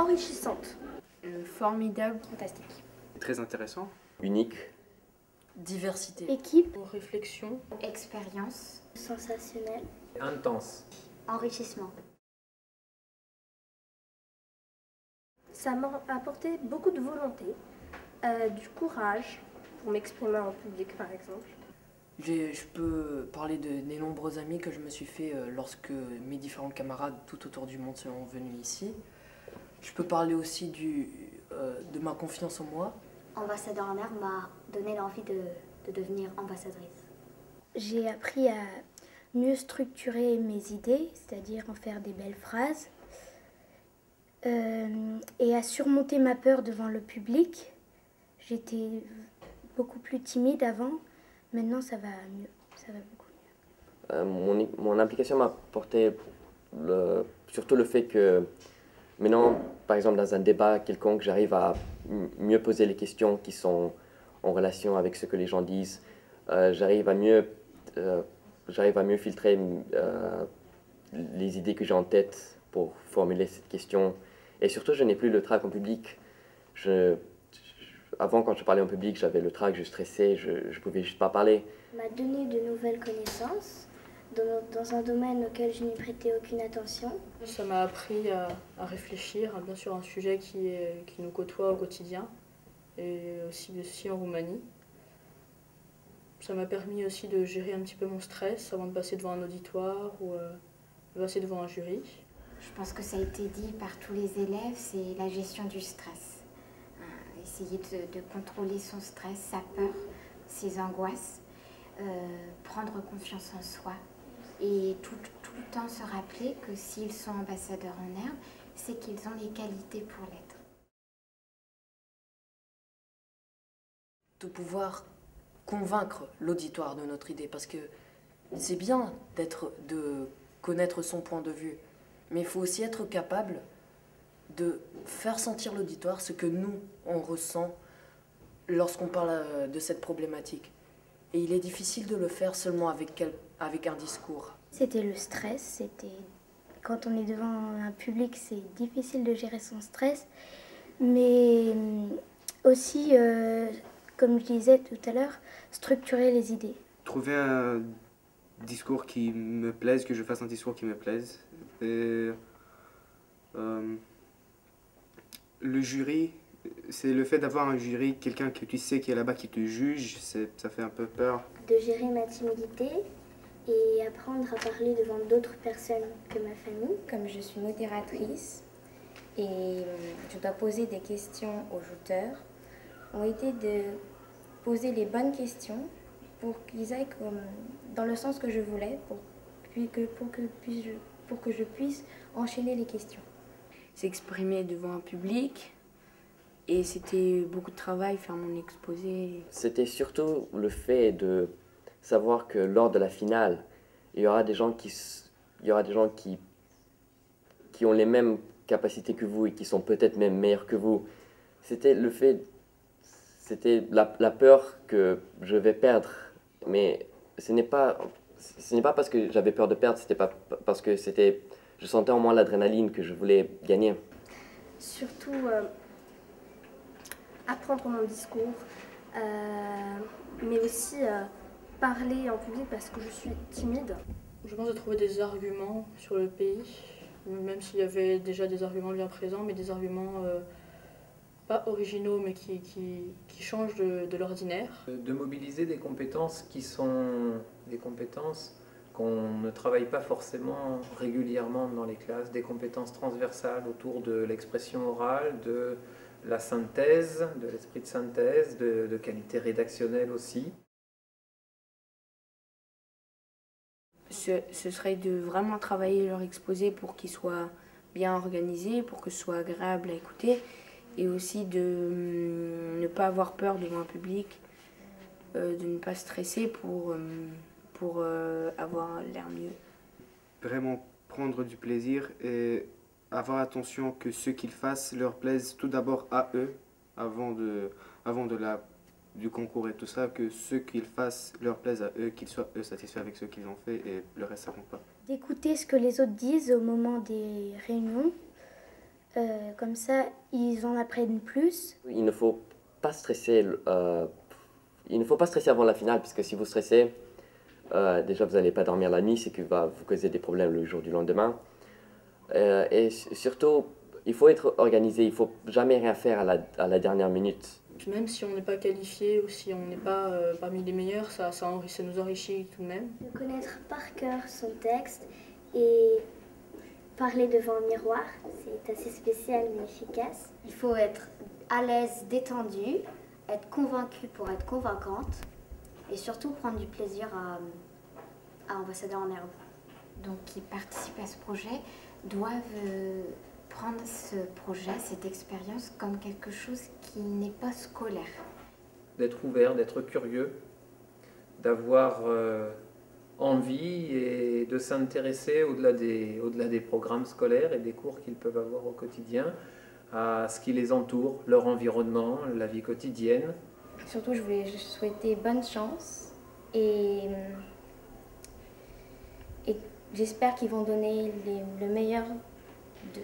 Enrichissante. Formidable. Fantastique. Très intéressant. Unique. Diversité. Équipe. Réflexion. Expérience. Sensationnelle. Intense. Enrichissement. Ça m'a apporté beaucoup de volonté, du courage pour m'exprimer en public par exemple. Je peux parler des nombreux amis que je me suis fait lorsque mes différents camarades tout autour du monde sont venus ici. Je peux parler aussi de ma confiance en moi. Ambassadeur en herbe m'a donné l'envie de devenir ambassadrice. J'ai appris à mieux structurer mes idées, c'est-à-dire en faire des belles phrases, et à surmonter ma peur devant le public. J'étais beaucoup plus timide avant, maintenant ça va mieux, ça va beaucoup mieux. Mon implication m'a apporté surtout le fait que maintenant, par exemple dans un débat quelconque, j'arrive à mieux poser les questions qui sont en relation avec ce que les gens disent. J'arrive à mieux filtrer les idées que j'ai en tête pour formuler cette question. Et surtout, je n'ai plus le trac en public. Avant, quand je parlais en public, j'avais le trac, je stressais, je ne pouvais juste pas parler. M'a donné de nouvelles connaissances dans un domaine auquel je n'y prêtais aucune attention. Ça m'a appris à réfléchir, bien sûr, à un sujet qui nous côtoie au quotidien, et aussi en Roumanie. Ça m'a permis aussi de gérer un petit peu mon stress avant de passer devant un auditoire ou de passer devant un jury. Je pense que ça a été dit par tous les élèves, c'est la gestion du stress. Essayer de contrôler son stress, sa peur, ses angoisses, prendre confiance en soi et tout le temps se rappeler que s'ils sont ambassadeurs en herbe, c'est qu'ils ont les qualités pour l'être. De pouvoir convaincre l'auditoire de notre idée, parce que c'est bien de connaître son point de vue, mais il faut aussi être capable de faire sentir l'auditoire ce que nous, on ressent lorsqu'on parle de cette problématique. Et il est difficile de le faire seulement avec un discours. C'était le stress, quand on est devant un public, c'est difficile de gérer son stress, mais aussi, comme je disais tout à l'heure, structurer les idées. Trouver un discours qui me plaise, que je fasse un discours qui me plaise. Et, le jury, c'est le fait d'avoir un jury, quelqu'un que tu sais qui est là-bas qui te juge, ça fait un peu peur. De gérer ma timidité et apprendre à parler devant d'autres personnes que ma famille. Comme je suis modératrice et je dois poser des questions aux jouteurs, ont été de poser les bonnes questions pour qu'ils aillent dans le sens que je voulais, pour que je puisse enchaîner les questions. S'exprimer devant un public, et c'était beaucoup de travail, faire mon exposé. C'était surtout le fait de savoir que lors de la finale, il y aura des gens qui ont les mêmes capacités que vous et qui sont peut-être même meilleurs que vous. C'était la peur que je vais perdre, mais ce n'est pas parce que j'avais peur de perdre, c'était pas parce que je sentais en moi l'adrénaline que je voulais gagner. Surtout apprendre mon discours, mais aussi parler en public parce que je suis timide. Je pense de trouver des arguments sur le pays, même s'il y avait déjà des arguments bien présents, mais des arguments pas originaux, mais qui changent de l'ordinaire. De mobiliser des compétences qui sont des compétences qu'on ne travaille pas forcément régulièrement dans les classes, des compétences transversales autour de l'expression orale, de la synthèse, de l'esprit de synthèse, de qualité rédactionnelle aussi. Ce serait de vraiment travailler leur exposé pour qu'il soit bien organisé, pour que ce soit agréable à écouter, et aussi de ne pas avoir peur devant un public, de ne pas stresser pour avoir l'air mieux. Vraiment Prendre du plaisir et avoir attention que ce qu'ils fassent leur plaise tout d'abord à eux, avant du concours et tout ça, que ce qu'ils fassent leur plaise à eux, qu'ils soient eux satisfaits avec ce qu'ils ont fait et le reste ça compte pas. D'écouter ce que les autres disent au moment des réunions, Comme ça, ils en apprennent plus. Il ne faut pas stresser, il ne faut pas stresser avant la finale, parce que si vous stressez, déjà vous n'allez pas dormir la nuit, c'est que va vous causer des problèmes le jour du lendemain. Et surtout, il faut être organisé, il ne faut jamais rien faire à la dernière minute. Même si on n'est pas qualifié ou si on n'est pas parmi les meilleurs, ça nous enrichit tout de même. De connaître par cœur son texte et parler devant un miroir, c'est assez spécial mais efficace. Il faut être à l'aise, détendu, être convaincu pour être convaincante et surtout prendre du plaisir à Ambassadeur en herbe. Donc qui participent à ce projet doivent prendre ce projet, cette expérience comme quelque chose qui n'est pas scolaire. D'être ouvert, d'être curieux, d'avoir envie et de s'intéresser au-delà des programmes scolaires et des cours qu'ils peuvent avoir au quotidien, à ce qui les entoure, leur environnement, la vie quotidienne. Surtout, je voulais souhaiter bonne chance et j'espère qu'ils vont donner le meilleur d'eux.